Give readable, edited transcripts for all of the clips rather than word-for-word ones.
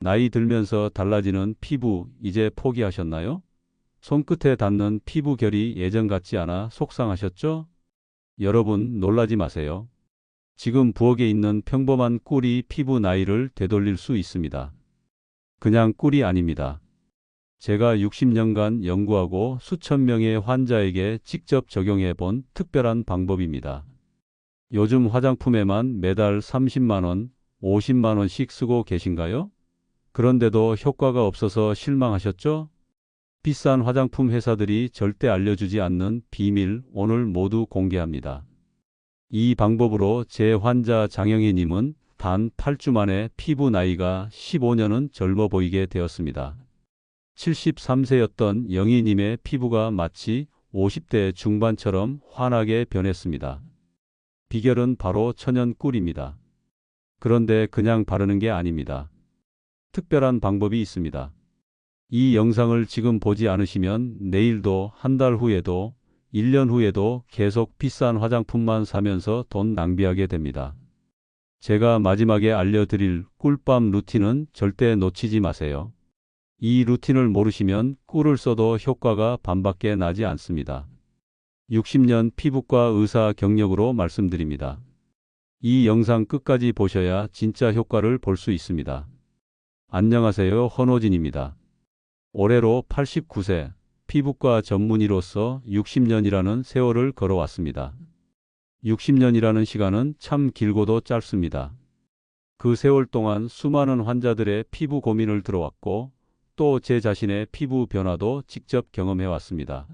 나이 들면서 달라지는 피부 이제 포기하셨나요? 손끝에 닿는 피부 결이 예전 같지 않아 속상하셨죠? 여러분 놀라지 마세요. 지금 부엌에 있는 평범한 꿀이 피부 나이를 되돌릴 수 있습니다. 그냥 꿀이 아닙니다. 제가 60년간 연구하고 수천 명의 환자에게 직접 적용해 본 특별한 방법입니다. 요즘 화장품에만 매달 30만 원, 50만 원씩 쓰고 계신가요? 그런데도 효과가 없어서 실망하셨죠? 비싼 화장품 회사들이 절대 알려주지 않는 비밀 오늘 모두 공개합니다. 이 방법으로 제 환자 장영희님은 단 8주 만에 피부 나이가 15년은 젊어 보이게 되었습니다. 73세였던 영희님의 피부가 마치 50대 중반처럼 환하게 변했습니다. 비결은 바로 천연 꿀입니다. 그런데 그냥 바르는 게 아닙니다. 특별한 방법이 있습니다. 이 영상을 지금 보지 않으시면 내일도 한 달 후에도 1년 후에도 계속 비싼 화장품만 사면서 돈 낭비하게 됩니다. 제가 마지막에 알려드릴 꿀밤 루틴은 절대 놓치지 마세요. 이 루틴을 모르시면 꿀을 써도 효과가 반밖에 나지 않습니다. 60년 피부과 의사 경력으로 말씀드립니다. 이 영상 끝까지 보셔야 진짜 효과를 볼 수 있습니다. 안녕하세요, 헌호진입니다. 올해로 89세, 피부과 전문의로서 60년이라는 세월을 걸어왔습니다. 60년이라는 시간은 참 길고도 짧습니다. 그 세월 동안 수많은 환자들의 피부 고민을 들어왔고 또 제 자신의 피부 변화도 직접 경험해 왔습니다.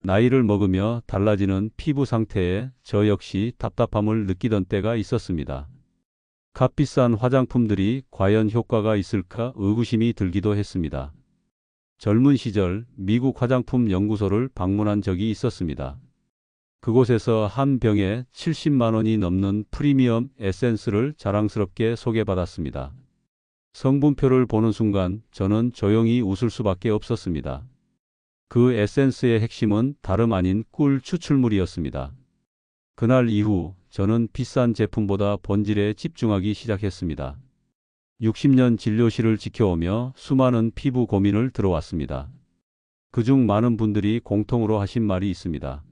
나이를 먹으며 달라지는 피부 상태에 저 역시 답답함을 느끼던 때가 있었습니다. 값비싼 화장품들이 과연 효과가 있을까 의구심이 들기도 했습니다. 젊은 시절 미국 화장품 연구소를 방문한 적이 있었습니다. 그곳에서 한 병에 70만 원이 넘는 프리미엄 에센스를 자랑스럽게 소개받았습니다. 성분표를 보는 순간 저는 조용히 웃을 수밖에 없었습니다. 그 에센스의 핵심은 다름 아닌 꿀 추출물이었습니다. 그날 이후 저는 비싼 제품보다 본질에 집중하기 시작했습니다. 60년 진료실을 지켜오며 수많은 피부 고민을 들어왔습니다. 그중 많은 분들이 공통으로 하신 말이 있습니다.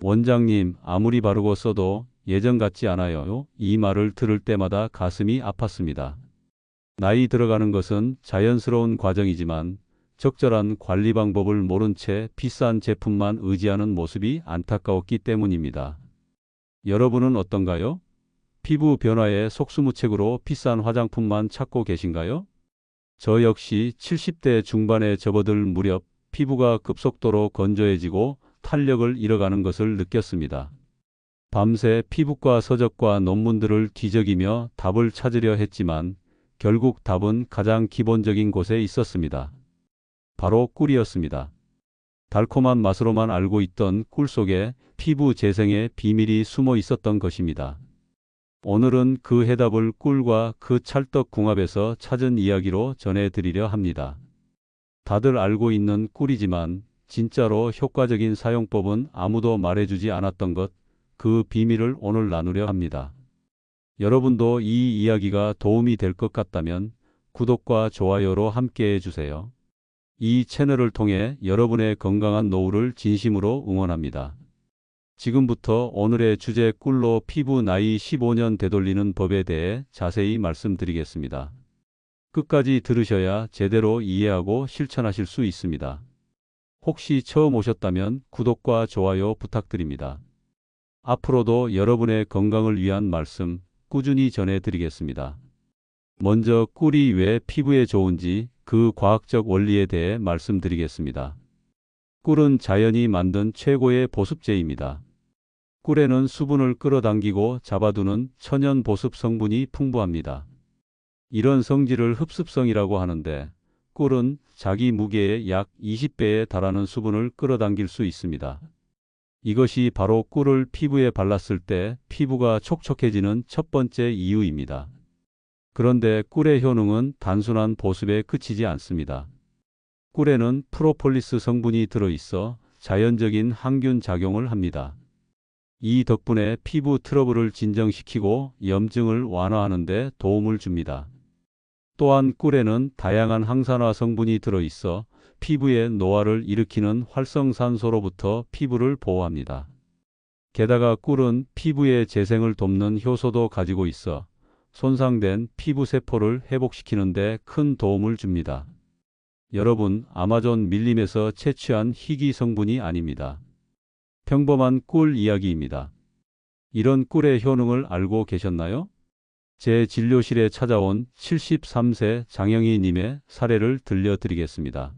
원장님, 아무리 바르고 써도 예전 같지 않아요. 이 말을 들을 때마다 가슴이 아팠습니다. 나이 들어가는 것은 자연스러운 과정이지만 적절한 관리 방법을 모른 채 비싼 제품만 의지하는 모습이 안타까웠기 때문입니다. 여러분은 어떤가요? 피부 변화에 속수무책으로 비싼 화장품만 찾고 계신가요? 저 역시 70대 중반에 접어들 무렵 피부가 급속도로 건조해지고 탄력을 잃어가는 것을 느꼈습니다. 밤새 피부과 서적과 논문들을 뒤적이며 답을 찾으려 했지만 결국 답은 가장 기본적인 곳에 있었습니다. 바로 꿀이었습니다. 달콤한 맛으로만 알고 있던 꿀 속에 피부 재생의 비밀이 숨어 있었던 것입니다. 오늘은 그 해답을 꿀과 그 찰떡궁합에서 찾은 이야기로 전해드리려 합니다. 다들 알고 있는 꿀이지만 진짜로 효과적인 사용법은 아무도 말해주지 않았던 것, 그 비밀을 오늘 나누려 합니다. 여러분도 이 이야기가 도움이 될 것 같다면 구독과 좋아요로 함께해 주세요. 이 채널을 통해 여러분의 건강한 노후를 진심으로 응원합니다. 지금부터 오늘의 주제 꿀로 피부 나이 15년 되돌리는 법에 대해 자세히 말씀드리겠습니다. 끝까지 들으셔야 제대로 이해하고 실천하실 수 있습니다. 혹시 처음 오셨다면 구독과 좋아요 부탁드립니다. 앞으로도 여러분의 건강을 위한 말씀 꾸준히 전해드리겠습니다. 먼저 꿀이 왜 피부에 좋은지 그 과학적 원리에 대해 말씀드리겠습니다. 꿀은 자연이 만든 최고의 보습제입니다. 꿀에는 수분을 끌어당기고 잡아두는 천연 보습 성분이 풍부합니다. 이런 성질을 흡습성이라고 하는데 꿀은 자기 무게의 약 20배에 달하는 수분을 끌어당길 수 있습니다. 이것이 바로 꿀을 피부에 발랐을 때 피부가 촉촉해지는 첫 번째 이유입니다. 그런데 꿀의 효능은 단순한 보습에 그치지 않습니다. 꿀에는 프로폴리스 성분이 들어있어 자연적인 항균 작용을 합니다. 이 덕분에 피부 트러블을 진정시키고 염증을 완화하는 데 도움을 줍니다. 또한 꿀에는 다양한 항산화 성분이 들어있어 피부의 노화를 일으키는 활성산소로부터 피부를 보호합니다. 게다가 꿀은 피부의 재생을 돕는 효소도 가지고 있어 손상된 피부 세포를 회복시키는 데 큰 도움을 줍니다. 여러분, 아마존 밀림에서 채취한 희귀 성분이 아닙니다. 평범한 꿀 이야기입니다. 이런 꿀의 효능을 알고 계셨나요? 제 진료실에 찾아온 73세 장영희님의 사례를 들려드리겠습니다.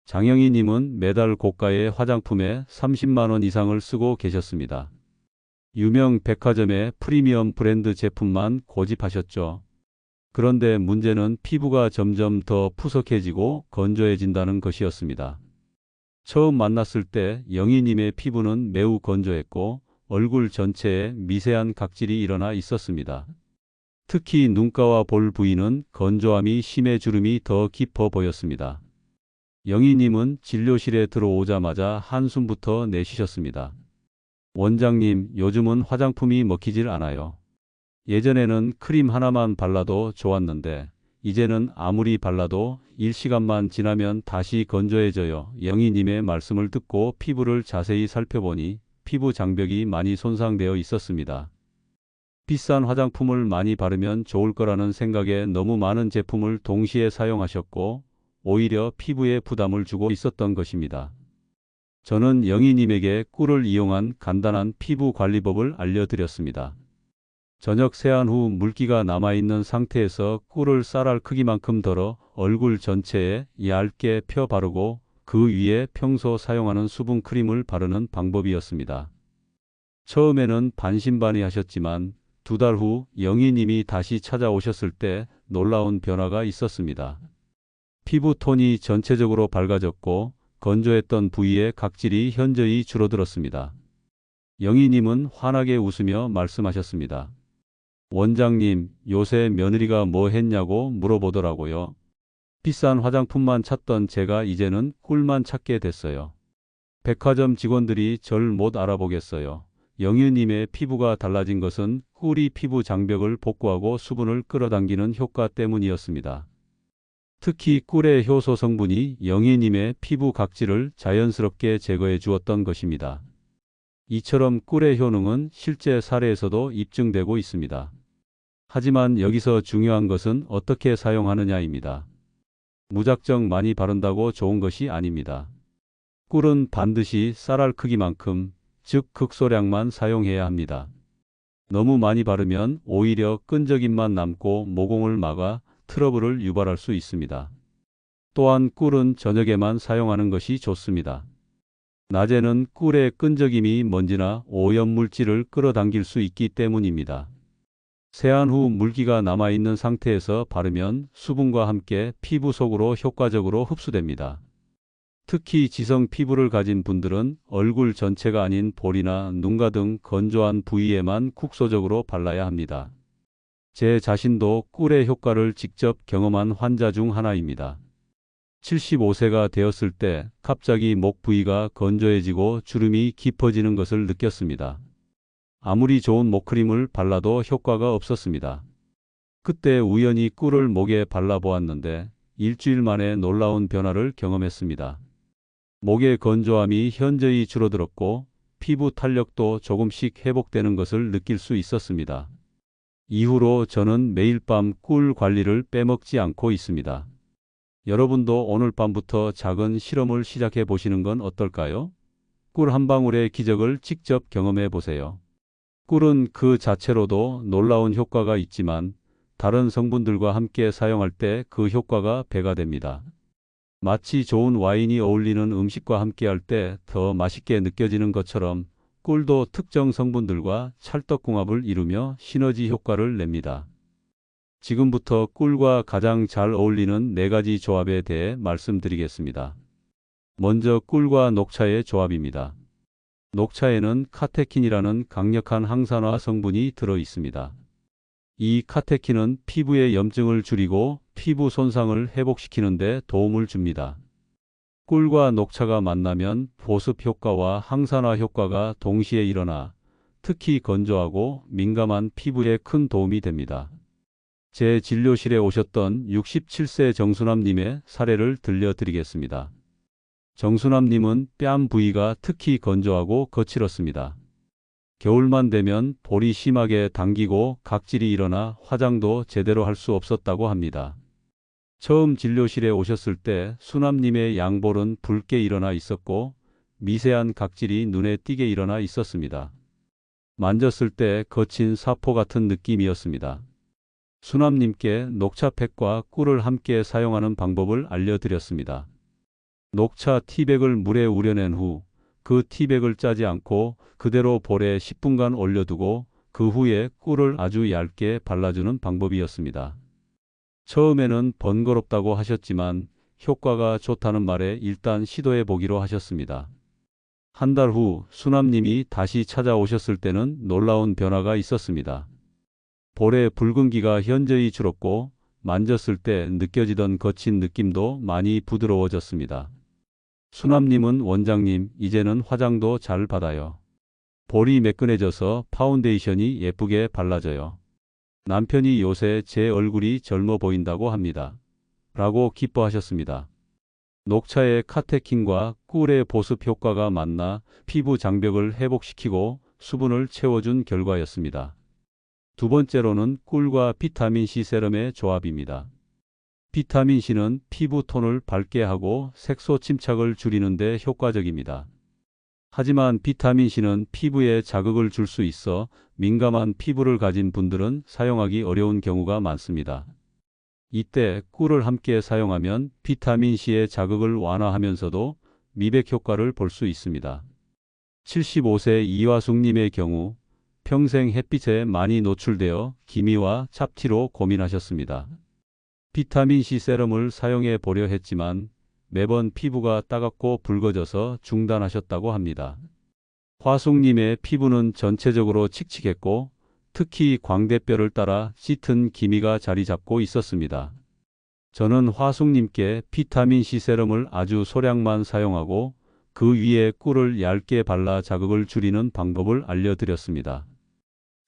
장영희님은 매달 고가의 화장품에 30만 원 이상을 쓰고 계셨습니다. 유명 백화점의 프리미엄 브랜드 제품만 고집하셨죠. 그런데 문제는 피부가 점점 더 푸석해지고 건조해진다는 것이었습니다. 처음 만났을 때 영희님의 피부는 매우 건조했고 얼굴 전체에 미세한 각질이 일어나 있었습니다. 특히 눈가와 볼 부위는 건조함이 심해 주름이 더 깊어 보였습니다. 영희님은 진료실에 들어오자마자 한숨부터 내쉬셨습니다. 원장님, 요즘은 화장품이 먹히질 않아요. 예전에는 크림 하나만 발라도 좋았는데 이제는 아무리 발라도 일시간만 지나면 다시 건조해져요. 영희님의 말씀을 듣고 피부를 자세히 살펴보니 피부 장벽이 많이 손상되어 있었습니다. 비싼 화장품을 많이 바르면 좋을 거라는 생각에 너무 많은 제품을 동시에 사용하셨고 오히려 피부에 부담을 주고 있었던 것입니다. 저는 영희님에게 꿀을 이용한 간단한 피부 관리법을 알려드렸습니다. 저녁 세안 후 물기가 남아있는 상태에서 꿀을 쌀알 크기만큼 덜어 얼굴 전체에 얇게 펴 바르고 그 위에 평소 사용하는 수분 크림을 바르는 방법이었습니다. 처음에는 반신반의하셨지만 2달 후 영희님이 다시 찾아오셨을 때 놀라운 변화가 있었습니다. 피부 톤이 전체적으로 밝아졌고 건조했던 부위의 각질이 현저히 줄어들었습니다. 영희님은 환하게 웃으며 말씀하셨습니다. 원장님, 요새 며느리가 뭐 했냐고 물어보더라고요. 비싼 화장품만 찾던 제가 이제는 꿀만 찾게 됐어요. 백화점 직원들이 절 못 알아보겠어요. 영희님의 피부가 달라진 것은 꿀이 피부 장벽을 복구하고 수분을 끌어당기는 효과 때문이었습니다. 특히 꿀의 효소 성분이 영희님의 피부 각질을 자연스럽게 제거해 주었던 것입니다. 이처럼 꿀의 효능은 실제 사례에서도 입증되고 있습니다. 하지만 여기서 중요한 것은 어떻게 사용하느냐입니다. 무작정 많이 바른다고 좋은 것이 아닙니다. 꿀은 반드시 쌀알 크기만큼, 즉 극소량만 사용해야 합니다. 너무 많이 바르면 오히려 끈적임만 남고 모공을 막아 트러블을 유발할 수 있습니다. 또한 꿀은 저녁에만 사용하는 것이 좋습니다. 낮에는 꿀의 끈적임이 먼지나 오염물질을 끌어당길 수 있기 때문입니다. 세안 후 물기가 남아있는 상태에서 바르면 수분과 함께 피부 속으로 효과적으로 흡수됩니다. 특히 지성 피부를 가진 분들은 얼굴 전체가 아닌 볼이나 눈가 등 건조한 부위에만 국소적으로 발라야 합니다. 제 자신도 꿀의 효과를 직접 경험한 환자 중 하나입니다. 75세가 되었을 때 갑자기 목 부위가 건조해지고 주름이 깊어지는 것을 느꼈습니다. 아무리 좋은 목크림을 발라도 효과가 없었습니다. 그때 우연히 꿀을 목에 발라보았는데 일주일 만에 놀라운 변화를 경험했습니다. 목의 건조함이 현저히 줄어들었고 피부 탄력도 조금씩 회복되는 것을 느낄 수 있었습니다. 이후로 저는 매일 밤 꿀 관리를 빼먹지 않고 있습니다. 여러분도 오늘 밤부터 작은 실험을 시작해 보시는 건 어떨까요? 꿀 한 방울의 기적을 직접 경험해 보세요. 꿀은 그 자체로도 놀라운 효과가 있지만 다른 성분들과 함께 사용할 때 그 효과가 배가 됩니다. 마치 좋은 와인이 어울리는 음식과 함께 할 때 더 맛있게 느껴지는 것처럼 꿀도 특정 성분들과 찰떡궁합을 이루며 시너지 효과를 냅니다. 지금부터 꿀과 가장 잘 어울리는 4가지 조합에 대해 말씀드리겠습니다. 먼저 꿀과 녹차의 조합입니다. 녹차에는 카테킨이라는 강력한 항산화 성분이 들어 있습니다. 이 카테킨은 피부의 염증을 줄이고 피부 손상을 회복시키는 데 도움을 줍니다. 꿀과 녹차가 만나면 보습 효과와 항산화 효과가 동시에 일어나 특히 건조하고 민감한 피부에 큰 도움이 됩니다. 제 진료실에 오셨던 67세 정수남님의 사례를 들려드리겠습니다. 정수남님은 뺨 부위가 특히 건조하고 거칠었습니다. 겨울만 되면 볼이 심하게 당기고 각질이 일어나 화장도 제대로 할 수 없었다고 합니다. 처음 진료실에 오셨을 때 수남님의 양볼은 붉게 일어나 있었고 미세한 각질이 눈에 띄게 일어나 있었습니다. 만졌을 때 거친 사포 같은 느낌이었습니다. 수남님께 녹차팩과 꿀을 함께 사용하는 방법을 알려드렸습니다. 녹차 티백을 물에 우려낸 후 그 티백을 짜지 않고 그대로 볼에 10분간 올려두고 그 후에 꿀을 아주 얇게 발라주는 방법이었습니다. 처음에는 번거롭다고 하셨지만 효과가 좋다는 말에 일단 시도해 보기로 하셨습니다. 한 달 후 수남님이 다시 찾아오셨을 때는 놀라운 변화가 있었습니다. 볼의 붉은기가 현저히 줄었고 만졌을 때 느껴지던 거친 느낌도 많이 부드러워졌습니다. 수남님은 원장님, 이제는 화장도 잘 받아요. 볼이 매끈해져서 파운데이션이 예쁘게 발라져요. 남편이 요새 제 얼굴이 젊어 보인다고 합니다. 라고 기뻐하셨습니다. 녹차의 카테킨과 꿀의 보습 효과가 만나 피부 장벽을 회복시키고 수분을 채워준 결과였습니다. 두 번째로는 꿀과 비타민C 세럼의 조합입니다. 비타민C는 피부 톤을 밝게 하고 색소 침착을 줄이는 데 효과적입니다. 하지만 비타민C는 피부에 자극을 줄 수 있어 민감한 피부를 가진 분들은 사용하기 어려운 경우가 많습니다. 이때 꿀을 함께 사용하면 비타민C의 자극을 완화하면서도 미백 효과를 볼 수 있습니다. 75세 이화숙님의 경우 평생 햇빛에 많이 노출되어 기미와 잡티로 고민하셨습니다. 비타민C 세럼을 사용해 보려 했지만 매번 피부가 따갑고 붉어져서 중단하셨다고 합니다. 화숙님의 피부는 전체적으로 칙칙했고 특히 광대뼈를 따라 짙은 기미가 자리 잡고 있었습니다. 저는 화숙님께 비타민C 세럼을 아주 소량만 사용하고 그 위에 꿀을 얇게 발라 자극을 줄이는 방법을 알려드렸습니다.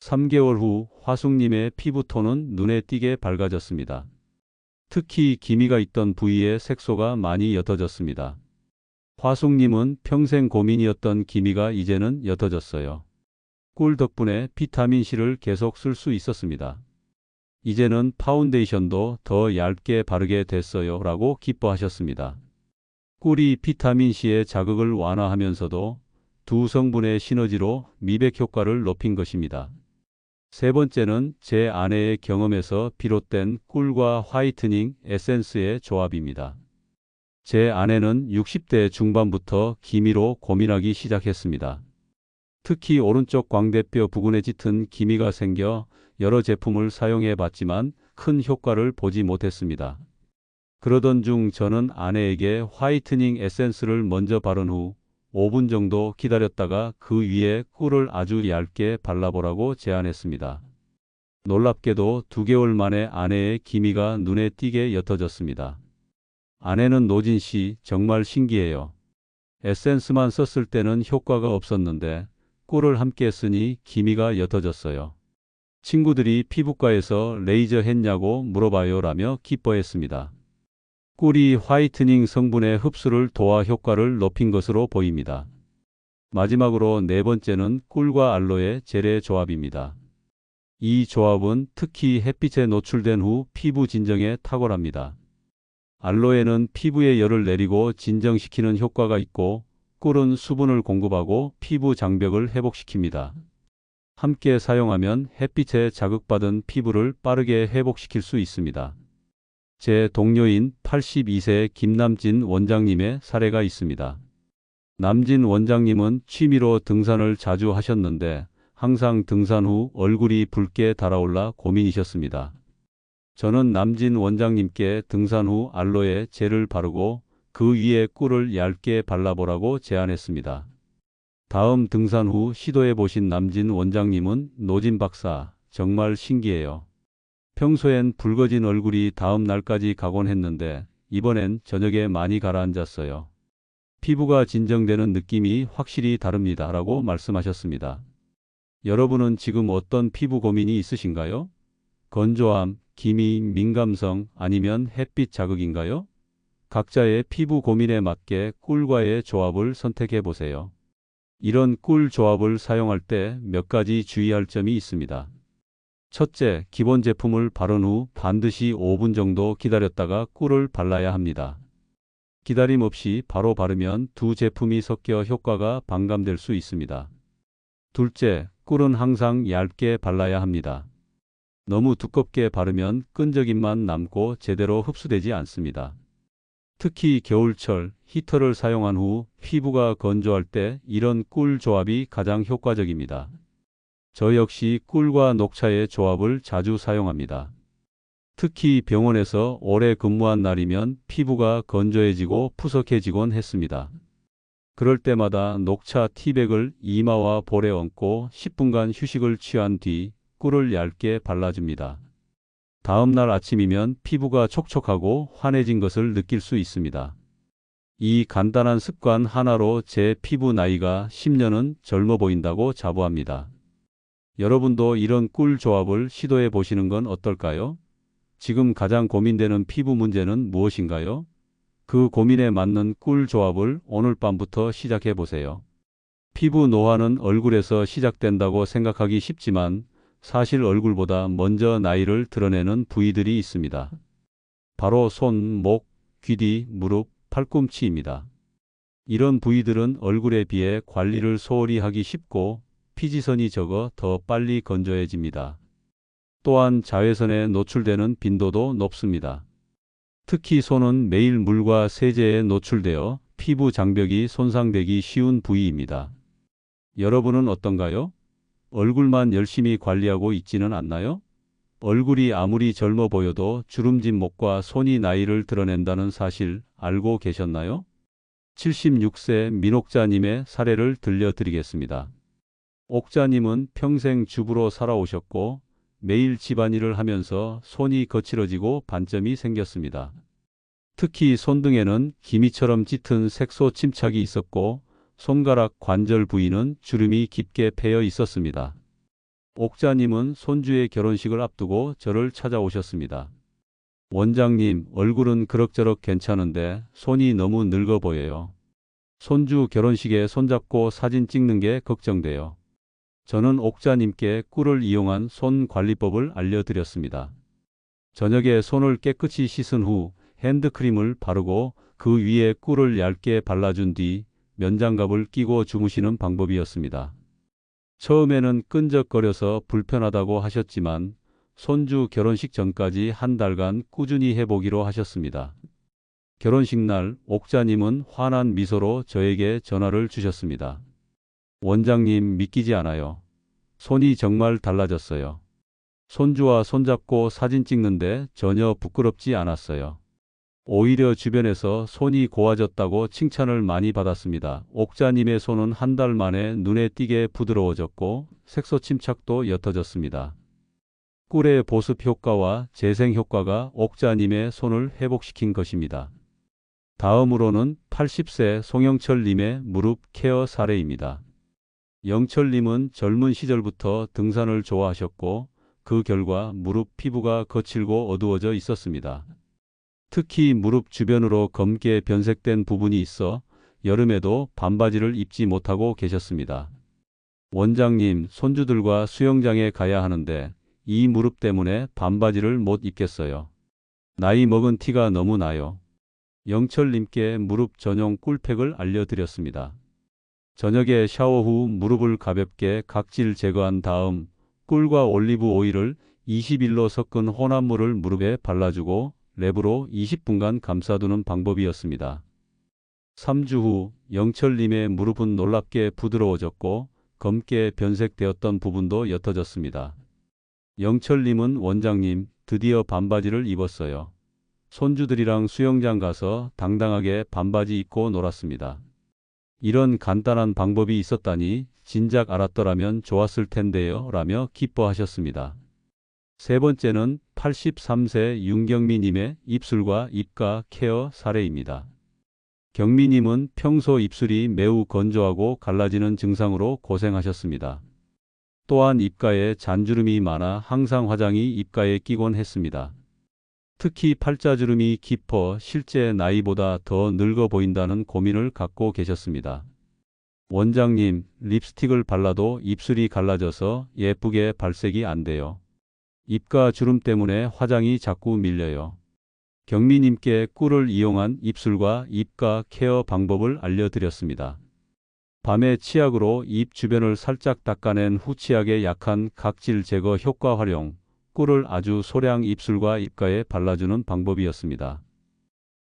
3개월 후 화숙님의 피부톤은 눈에 띄게 밝아졌습니다. 특히 기미가 있던 부위에 색소가 많이 옅어졌습니다. 화숙님은 평생 고민이었던 기미가 이제는 옅어졌어요. 꿀 덕분에 비타민C를 계속 쓸 수 있었습니다. 이제는 파운데이션도 더 얇게 바르게 됐어요 라고 기뻐하셨습니다. 꿀이 비타민C의 자극을 완화하면서도 두 성분의 시너지로 미백 효과를 높인 것입니다. 세 번째는 제 아내의 경험에서 비롯된 꿀과 화이트닝 에센스의 조합입니다. 제 아내는 60대 중반부터 기미로 고민하기 시작했습니다. 특히 오른쪽 광대뼈 부근에 짙은 기미가 생겨 여러 제품을 사용해 봤지만 큰 효과를 보지 못했습니다. 그러던 중 저는 아내에게 화이트닝 에센스를 먼저 바른 후 5분 정도 기다렸다가 그 위에 꿀을 아주 얇게 발라보라고 제안했습니다. 놀랍게도 2개월 만에 아내의 기미가 눈에 띄게 옅어졌습니다. 아내는 노진 씨, 정말 신기해요. 에센스만 썼을 때는 효과가 없었는데 꿀을 함께 쓰니 기미가 옅어졌어요. 친구들이 피부과에서 레이저 했냐고 물어봐요 라며 기뻐했습니다. 꿀이 화이트닝 성분의 흡수를 도와 효과를 높인 것으로 보입니다. 마지막으로 네 번째는 꿀과 알로에 젤의 조합입니다. 이 조합은 특히 햇빛에 노출된 후 피부 진정에 탁월합니다. 알로에는 피부에 열을 내리고 진정시키는 효과가 있고 꿀은 수분을 공급하고 피부 장벽을 회복시킵니다. 함께 사용하면 햇빛에 자극받은 피부를 빠르게 회복시킬 수 있습니다. 제 동료인 82세 김남진 원장님의 사례가 있습니다. 남진 원장님은 취미로 등산을 자주 하셨는데 항상 등산 후 얼굴이 붉게 달아올라 고민이셨습니다. 저는 남진 원장님께 등산 후 알로에 젤을 바르고 그 위에 꿀을 얇게 발라보라고 제안했습니다. 다음 등산 후 시도해 보신 남진 원장님은 노진 박사, 정말 신기해요. 평소엔 붉어진 얼굴이 다음 날까지 가곤 했는데 이번엔 저녁에 많이 가라앉았어요. 피부가 진정되는 느낌이 확실히 다릅니다 라고 말씀하셨습니다. 여러분은 지금 어떤 피부 고민이 있으신가요? 건조함, 기미, 민감성 아니면 햇빛 자극인가요? 각자의 피부 고민에 맞게 꿀과의 조합을 선택해 보세요. 이런 꿀 조합을 사용할 때 몇 가지 주의할 점이 있습니다. 첫째, 기본 제품을 바른 후 반드시 5분 정도 기다렸다가 꿀을 발라야 합니다. 기다림 없이 바로 바르면 두 제품이 섞여 효과가 반감될 수 있습니다. 둘째, 꿀은 항상 얇게 발라야 합니다. 너무 두껍게 바르면 끈적임만 남고 제대로 흡수되지 않습니다. 특히 겨울철 히터를 사용한 후 피부가 건조할 때 이런 꿀 조합이 가장 효과적입니다. 저 역시 꿀과 녹차의 조합을 자주 사용합니다. 특히 병원에서 오래 근무한 날이면 피부가 건조해지고 푸석해지곤 했습니다. 그럴 때마다 녹차 티백을 이마와 볼에 얹고 10분간 휴식을 취한 뒤 꿀을 얇게 발라줍니다. 다음 날 아침이면 피부가 촉촉하고 환해진 것을 느낄 수 있습니다. 이 간단한 습관 하나로 제 피부 나이가 10년은 젊어 보인다고 자부합니다. 여러분도 이런 꿀 조합을 시도해 보시는 건 어떨까요? 지금 가장 고민되는 피부 문제는 무엇인가요? 그 고민에 맞는 꿀 조합을 오늘 밤부터 시작해 보세요. 피부 노화는 얼굴에서 시작된다고 생각하기 쉽지만 사실 얼굴보다 먼저 나이를 드러내는 부위들이 있습니다. 바로 손, 목, 귀 뒤, 무릎, 팔꿈치입니다. 이런 부위들은 얼굴에 비해 관리를 소홀히 하기 쉽고 피지선이 적어 더 빨리 건조해집니다. 또한 자외선에 노출되는 빈도도 높습니다. 특히 손은 매일 물과 세제에 노출되어 피부 장벽이 손상되기 쉬운 부위입니다. 여러분은 어떤가요? 얼굴만 열심히 관리하고 있지는 않나요? 얼굴이 아무리 젊어 보여도 주름진 목과 손이 나이를 드러낸다는 사실 알고 계셨나요? 76세 민옥자님의 사례를 들려드리겠습니다. 옥자님은 평생 주부로 살아오셨고 매일 집안일을 하면서 손이 거칠어지고 반점이 생겼습니다. 특히 손등에는 기미처럼 짙은 색소 침착이 있었고 손가락 관절 부위는 주름이 깊게 패여 있었습니다. 옥자님은 손주의 결혼식을 앞두고 저를 찾아오셨습니다. 원장님, 얼굴은 그럭저럭 괜찮은데 손이 너무 늙어 보여요. 손주 결혼식에 손잡고 사진 찍는 게 걱정돼요. 저는 옥자님께 꿀을 이용한 손 관리법을 알려드렸습니다. 저녁에 손을 깨끗이 씻은 후 핸드크림을 바르고 그 위에 꿀을 얇게 발라준 뒤 면장갑을 끼고 주무시는 방법이었습니다. 처음에는 끈적거려서 불편하다고 하셨지만 손주 결혼식 전까지 한 달간 꾸준히 해보기로 하셨습니다. 결혼식 날 옥자님은 환한 미소로 저에게 전화를 주셨습니다. 원장님, 믿기지 않아요. 손이 정말 달라졌어요. 손주와 손잡고 사진 찍는데 전혀 부끄럽지 않았어요. 오히려 주변에서 손이 고와졌다고 칭찬을 많이 받았습니다. 옥자님의 손은 한 달 만에 눈에 띄게 부드러워졌고 색소 침착도 옅어졌습니다. 꿀의 보습 효과와 재생 효과가 옥자님의 손을 회복시킨 것입니다. 다음으로는 80세 송영철님의 무릎 케어 사례입니다. 영철님은 젊은 시절부터 등산을 좋아하셨고 그 결과 무릎 피부가 거칠고 어두워져 있었습니다. 특히 무릎 주변으로 검게 변색된 부분이 있어 여름에도 반바지를 입지 못하고 계셨습니다. 원장님, 손주들과 수영장에 가야 하는데 이 무릎 때문에 반바지를 못 입겠어요. 나이 먹은 티가 너무 나요. 영철님께 무릎 전용 꿀팩을 알려드렸습니다. 저녁에 샤워 후 무릎을 가볍게 각질 제거한 다음 꿀과 올리브 오일을 20일로 섞은 혼합물을 무릎에 발라주고 랩으로 20분간 감싸두는 방법이었습니다. 3주 후 영철님의 무릎은 놀랍게 부드러워졌고 검게 변색되었던 부분도 옅어졌습니다. 영철님은 원장님, 드디어 반바지를 입었어요. 손주들이랑 수영장 가서 당당하게 반바지 입고 놀았습니다. 이런 간단한 방법이 있었다니 진작 알았더라면 좋았을 텐데요 라며 기뻐하셨습니다. 세 번째는 83세 윤경미님의 입술과 입가 케어 사례입니다. 경미님은 평소 입술이 매우 건조하고 갈라지는 증상으로 고생하셨습니다. 또한 입가에 잔주름이 많아 항상 화장이 입가에 끼곤 했습니다. 특히 팔자주름이 깊어 실제 나이보다 더 늙어 보인다는 고민을 갖고 계셨습니다. 원장님, 립스틱을 발라도 입술이 갈라져서 예쁘게 발색이 안 돼요. 입가 주름 때문에 화장이 자꾸 밀려요. 경미님께 꿀을 이용한 입술과 입가 케어 방법을 알려드렸습니다. 밤에 치약으로 입 주변을 살짝 닦아낸 후 치약의 약한 각질 제거 효과 활용, 꿀을 아주 소량 입술과 입가에 발라주는 방법이었습니다.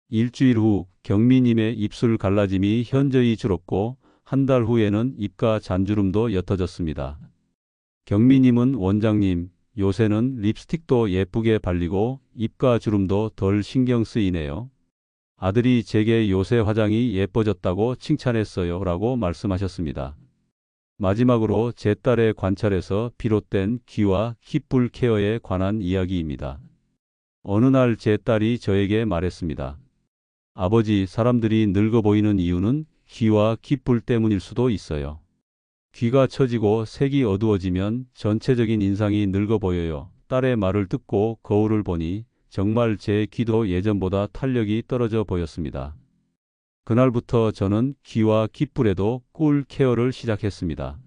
일주일 후 경미님의 입술 갈라짐이 현저히 줄었고 한 달 후에는 입가 잔주름도 옅어졌습니다. 경미님은 원장님, 요새는 립스틱도 예쁘게 발리고 입가 주름도 덜 신경 쓰이네요. 아들이 제게 요새 화장이 예뻐졌다고 칭찬했어요 라고 말씀하셨습니다. 마지막으로 제 딸의 관찰에서 비롯된 귀와 귓불 케어에 관한 이야기입니다. 어느 날 제 딸이 저에게 말했습니다. 아버지, 사람들이 늙어 보이는 이유는 귀와 귓불 때문일 수도 있어요. 귀가 처지고 색이 어두워지면 전체적인 인상이 늙어 보여요. 딸의 말을 듣고 거울을 보니 정말 제 귀도 예전보다 탄력이 떨어져 보였습니다. 그날부터 저는 귀와 귓불에도 꿀 케어를 시작했습니다.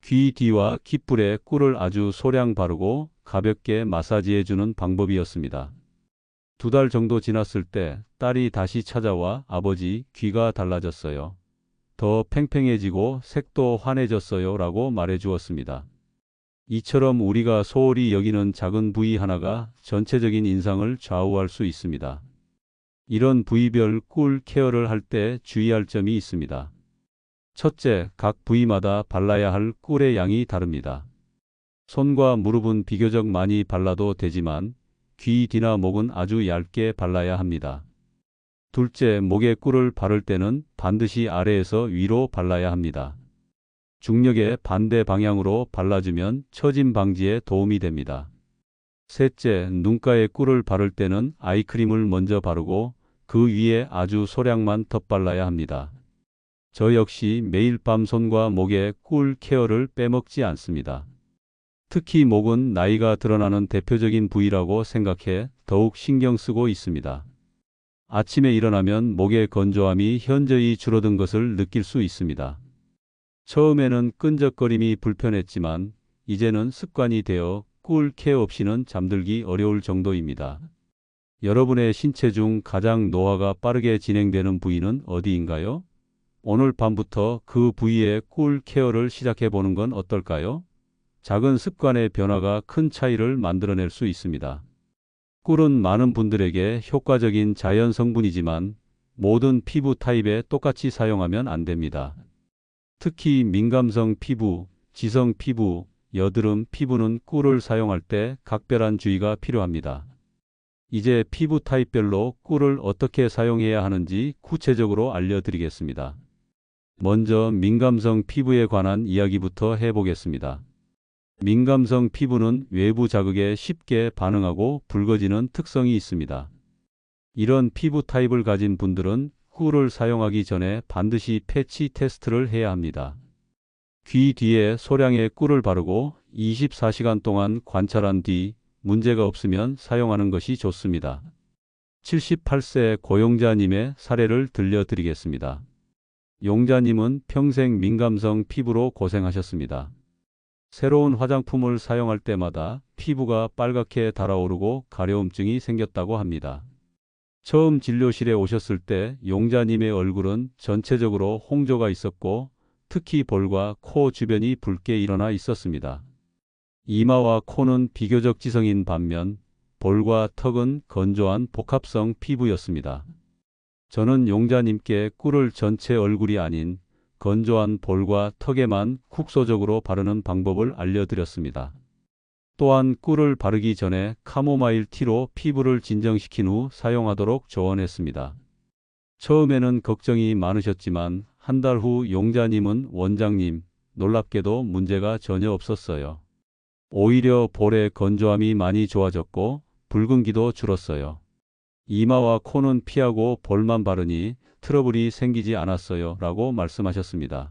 귀 뒤와 귓불에 꿀을 아주 소량 바르고 가볍게 마사지해주는 방법이었습니다. 2달 정도 지났을 때 딸이 다시 찾아와 아버지, 귀가 달라졌어요. 더 팽팽해지고 색도 환해졌어요 라고 말해주었습니다. 이처럼 우리가 소홀히 여기는 작은 부위 하나가 전체적인 인상을 좌우할 수 있습니다. 이런 부위별 꿀 케어를 할 때 주의할 점이 있습니다. 첫째, 각 부위마다 발라야 할 꿀의 양이 다릅니다. 손과 무릎은 비교적 많이 발라도 되지만 귀 뒤나 목은 아주 얇게 발라야 합니다. 둘째, 목에 꿀을 바를 때는 반드시 아래에서 위로 발라야 합니다. 중력의 반대 방향으로 발라주면 처짐 방지에 도움이 됩니다. 셋째, 눈가에 꿀을 바를 때는 아이크림을 먼저 바르고 그 위에 아주 소량만 덧발라야 합니다. 저 역시 매일 밤 손과 목에 꿀 케어를 빼먹지 않습니다. 특히 목은 나이가 드러나는 대표적인 부위라고 생각해 더욱 신경 쓰고 있습니다. 아침에 일어나면 목의 건조함이 현저히 줄어든 것을 느낄 수 있습니다. 처음에는 끈적거림이 불편했지만 이제는 습관이 되어 꿀 케어 없이는 잠들기 어려울 정도입니다. 여러분의 신체 중 가장 노화가 빠르게 진행되는 부위는 어디인가요? 오늘 밤부터 그 부위의 꿀 케어를 시작해 보는 건 어떨까요? 작은 습관의 변화가 큰 차이를 만들어낼 수 있습니다. 꿀은 많은 분들에게 효과적인 자연 성분이지만 모든 피부 타입에 똑같이 사용하면 안 됩니다. 특히 민감성 피부, 지성 피부, 여드름 피부는 꿀을 사용할 때 각별한 주의가 필요합니다. 이제 피부 타입별로 꿀을 어떻게 사용해야 하는지 구체적으로 알려드리겠습니다. 먼저 민감성 피부에 관한 이야기부터 해보겠습니다. 민감성 피부는 외부 자극에 쉽게 반응하고 붉어지는 특성이 있습니다. 이런 피부 타입을 가진 분들은 꿀을 사용하기 전에 반드시 패치 테스트를 해야 합니다. 귀 뒤에 소량의 꿀을 바르고 24시간 동안 관찰한 뒤 문제가 없으면 사용하는 것이 좋습니다. 78세 고용자님의 사례를 들려드리겠습니다. 용자님은 평생 민감성 피부로 고생하셨습니다. 새로운 화장품을 사용할 때마다 피부가 빨갛게 달아오르고 가려움증이 생겼다고 합니다. 처음 진료실에 오셨을 때 용자님의 얼굴은 전체적으로 홍조가 있었고 특히 볼과 코 주변이 붉게 일어나 있었습니다. 이마와 코는 비교적 지성인 반면 볼과 턱은 건조한 복합성 피부였습니다. 저는 용자님께 꿀을 전체 얼굴이 아닌 건조한 볼과 턱에만 국소적으로 바르는 방법을 알려드렸습니다. 또한 꿀을 바르기 전에 카모마일 티로 피부를 진정시킨 후 사용하도록 조언했습니다. 처음에는 걱정이 많으셨지만 한 달 후 용자님은 원장님, 놀랍게도 문제가 전혀 없었어요. 오히려 볼의 건조함이 많이 좋아졌고 붉은기도 줄었어요. 이마와 코는 피하고 볼만 바르니 트러블이 생기지 않았어요 라고 말씀하셨습니다.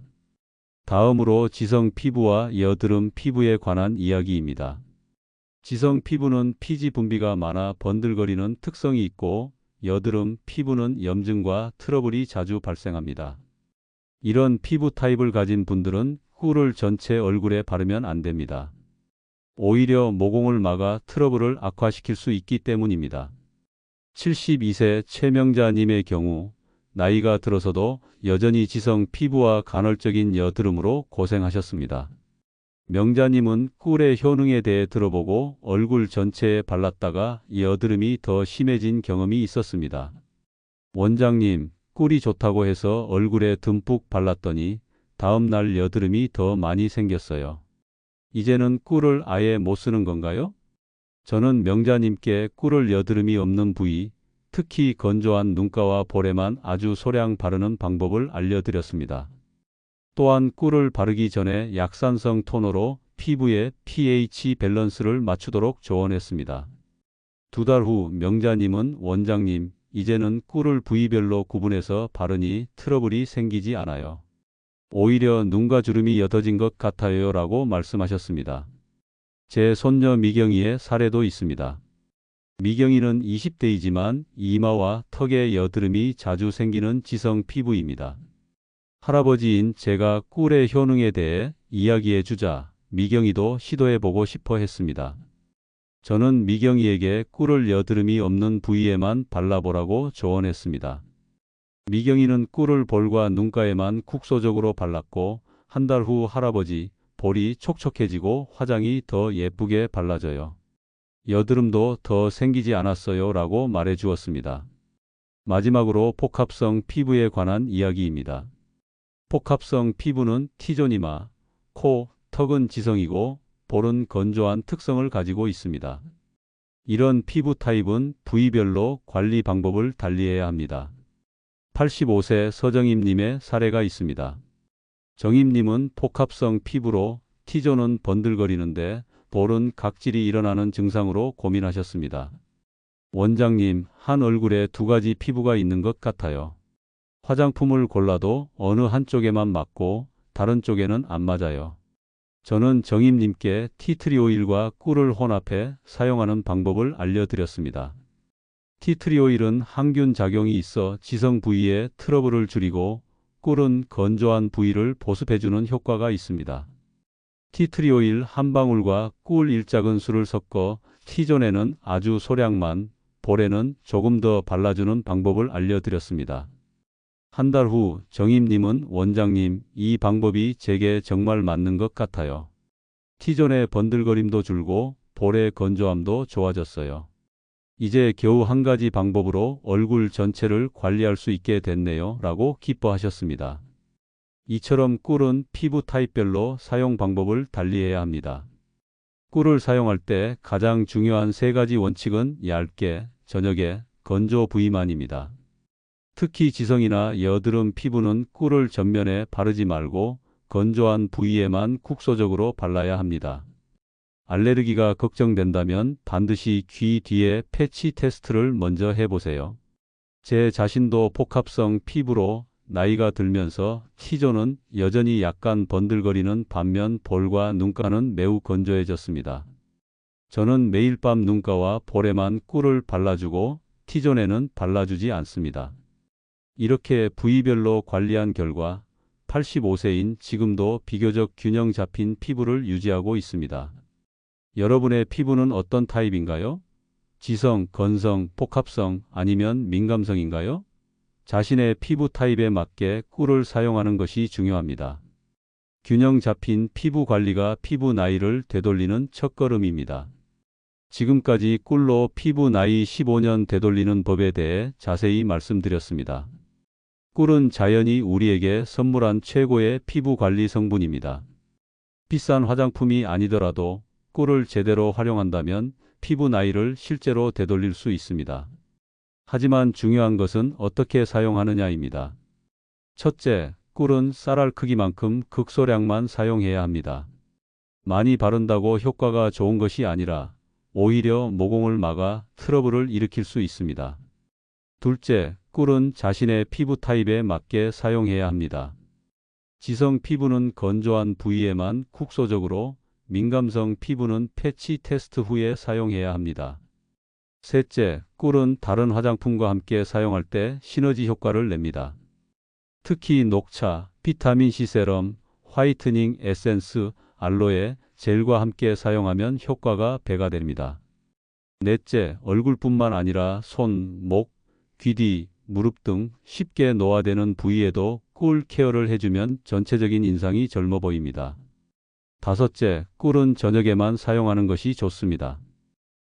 다음으로 지성 피부와 여드름 피부에 관한 이야기입니다. 지성 피부는 피지 분비가 많아 번들거리는 특성이 있고 여드름 피부는 염증과 트러블이 자주 발생합니다. 이런 피부 타입을 가진 분들은 꿀을 전체 얼굴에 바르면 안 됩니다. 오히려 모공을 막아 트러블을 악화시킬 수 있기 때문입니다. 72세 최명자님의 경우 나이가 들어서도 여전히 지성 피부와 간헐적인 여드름으로 고생하셨습니다. 명자님은 꿀의 효능에 대해 들어보고 얼굴 전체에 발랐다가 여드름이 더 심해진 경험이 있었습니다. 원장님, 꿀이 좋다고 해서 얼굴에 듬뿍 발랐더니 다음날 여드름이 더 많이 생겼어요. 이제는 꿀을 아예 못 쓰는 건가요? 저는 명자님께 꿀을 여드름이 없는 부위, 특히 건조한 눈가와 볼에만 아주 소량 바르는 방법을 알려드렸습니다. 또한 꿀을 바르기 전에 약산성 토너로 피부의 pH 밸런스를 맞추도록 조언했습니다. 2달 후 명자님은 원장님, 이제는 꿀을 부위별로 구분해서 바르니 트러블이 생기지 않아요. 오히려 눈가 주름이 옅어진 것 같아요 라고 말씀하셨습니다. 제 손녀 미경이의 사례도 있습니다. 미경이는 20대이지만 이마와 턱에 여드름이 자주 생기는 지성 피부입니다. 할아버지인 제가 꿀의 효능에 대해 이야기해 주자 미경이도 시도해보고 싶어 했습니다. 저는 미경이에게 꿀을 여드름이 없는 부위에만 발라보라고 조언했습니다. 미경이는 꿀을 볼과 눈가에만 국소적으로 발랐고 한 달 후 할아버지, 볼이 촉촉해지고 화장이 더 예쁘게 발라져요. 여드름도 더 생기지 않았어요 라고 말해 주었습니다. 마지막으로 복합성 피부에 관한 이야기입니다. 복합성 피부는 T존 이마, 코, 턱은 지성이고 볼은 건조한 특성을 가지고 있습니다. 이런 피부 타입은 부위별로 관리 방법을 달리해야 합니다. 85세 서정임님의 사례가 있습니다. 정임님은 복합성 피부로 T존은 번들거리는데 볼은 각질이 일어나는 증상으로 고민하셨습니다. 원장님, 한 얼굴에 두 가지 피부가 있는 것 같아요. 화장품을 골라도 어느 한쪽에만 맞고 다른 쪽에는 안 맞아요. 저는 정임님께 티트리 오일과 꿀을 혼합해 사용하는 방법을 알려드렸습니다. 티트리 오일은 항균 작용이 있어 지성 부위의 트러블을 줄이고 꿀은 건조한 부위를 보습해주는 효과가 있습니다. 티트리 오일 한 방울과 꿀 일작은수를 섞어 T존에는 아주 소량만, 볼에는 조금 더 발라주는 방법을 알려드렸습니다. 한 달 후 정임님은 원장님, 이 방법이 제게 정말 맞는 것 같아요. T존의 번들거림도 줄고 볼의 건조함도 좋아졌어요. 이제 겨우 한 가지 방법으로 얼굴 전체를 관리할 수 있게 됐네요 라고 기뻐하셨습니다. 이처럼 꿀은 피부 타입별로 사용 방법을 달리해야 합니다. 꿀을 사용할 때 가장 중요한 세 가지 원칙은 얇게, 저녁에, 건조 부위만입니다. 특히 지성이나 여드름 피부는 꿀을 전면에 바르지 말고 건조한 부위에만 국소적으로 발라야 합니다. 알레르기가 걱정된다면 반드시 귀 뒤에 패치 테스트를 먼저 해보세요. 제 자신도 복합성 피부로 나이가 들면서 T존은 여전히 약간 번들거리는 반면 볼과 눈가는 매우 건조해졌습니다. 저는 매일 밤 눈가와 볼에만 꿀을 발라주고 T존에는 발라주지 않습니다. 이렇게 부위별로 관리한 결과 85세인 지금도 비교적 균형 잡힌 피부를 유지하고 있습니다. 여러분의 피부는 어떤 타입인가요? 지성, 건성, 복합성 아니면 민감성인가요? 자신의 피부 타입에 맞게 꿀을 사용하는 것이 중요합니다. 균형 잡힌 피부 관리가 피부 나이를 되돌리는 첫걸음입니다. 지금까지 꿀로 피부 나이 15년 되돌리는 법에 대해 자세히 말씀드렸습니다. 꿀은 자연이 우리에게 선물한 최고의 피부 관리 성분입니다. 비싼 화장품이 아니더라도 꿀을 제대로 활용한다면 피부 나이를 실제로 되돌릴 수 있습니다. 하지만 중요한 것은 어떻게 사용하느냐입니다. 첫째, 꿀은 쌀알 크기만큼 극소량만 사용해야 합니다. 많이 바른다고 효과가 좋은 것이 아니라 오히려 모공을 막아 트러블을 일으킬 수 있습니다. 둘째, 꿀은 자신의 피부 타입에 맞게 사용해야 합니다. 지성 피부는 건조한 부위에만 국소적으로, 민감성 피부는 패치 테스트 후에 사용해야 합니다. 셋째, 꿀은 다른 화장품과 함께 사용할 때 시너지 효과를 냅니다. 특히 녹차, 비타민C 세럼, 화이트닝 에센스, 알로에, 젤과 함께 사용하면 효과가 배가 됩니다. 넷째, 얼굴뿐만 아니라 손, 목, 귀 뒤, 무릎 등 쉽게 노화되는 부위에도 꿀 케어를 해주면 전체적인 인상이 젊어 보입니다. 다섯째, 꿀은 저녁에만 사용하는 것이 좋습니다.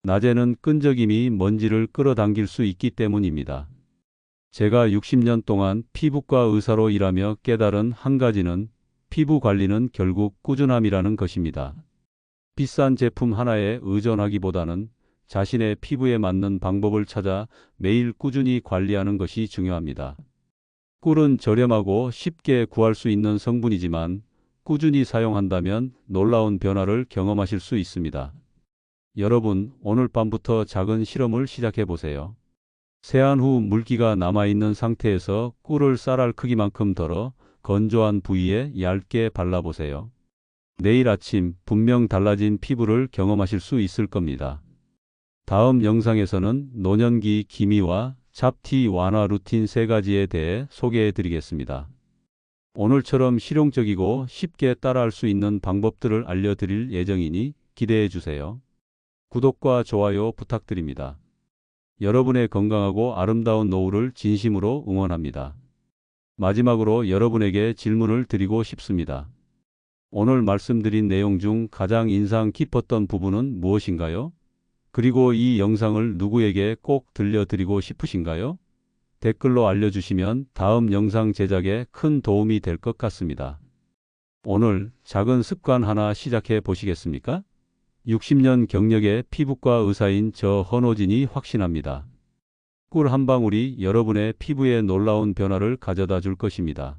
낮에는 끈적임이 먼지를 끌어당길 수 있기 때문입니다. 제가 60년 동안 피부과 의사로 일하며 깨달은 한 가지는 피부 관리는 결국 꾸준함이라는 것입니다. 비싼 제품 하나에 의존하기보다는 자신의 피부에 맞는 방법을 찾아 매일 꾸준히 관리하는 것이 중요합니다. 꿀은 저렴하고 쉽게 구할 수 있는 성분이지만 꾸준히 사용한다면 놀라운 변화를 경험하실 수 있습니다. 여러분, 오늘 밤부터 작은 실험을 시작해 보세요. 세안 후 물기가 남아있는 상태에서 꿀을 쌀알 크기만큼 덜어 건조한 부위에 얇게 발라보세요. 내일 아침 분명 달라진 피부를 경험하실 수 있을 겁니다. 다음 영상에서는 노년기 기미와 잡티 완화 루틴 3가지에 대해 소개해 드리겠습니다. 오늘처럼 실용적이고 쉽게 따라할 수 있는 방법들을 알려드릴 예정이니 기대해 주세요. 구독과 좋아요 부탁드립니다. 여러분의 건강하고 아름다운 노후를 진심으로 응원합니다. 마지막으로 여러분에게 질문을 드리고 싶습니다. 오늘 말씀드린 내용 중 가장 인상 깊었던 부분은 무엇인가요? 그리고 이 영상을 누구에게 꼭 들려드리고 싶으신가요? 댓글로 알려주시면 다음 영상 제작에 큰 도움이 될 것 같습니다. 오늘 작은 습관 하나 시작해 보시겠습니까? 60년 경력의 피부과 의사인 저 헌호진이 확신합니다. 꿀 한 방울이 여러분의 피부에 놀라운 변화를 가져다 줄 것입니다.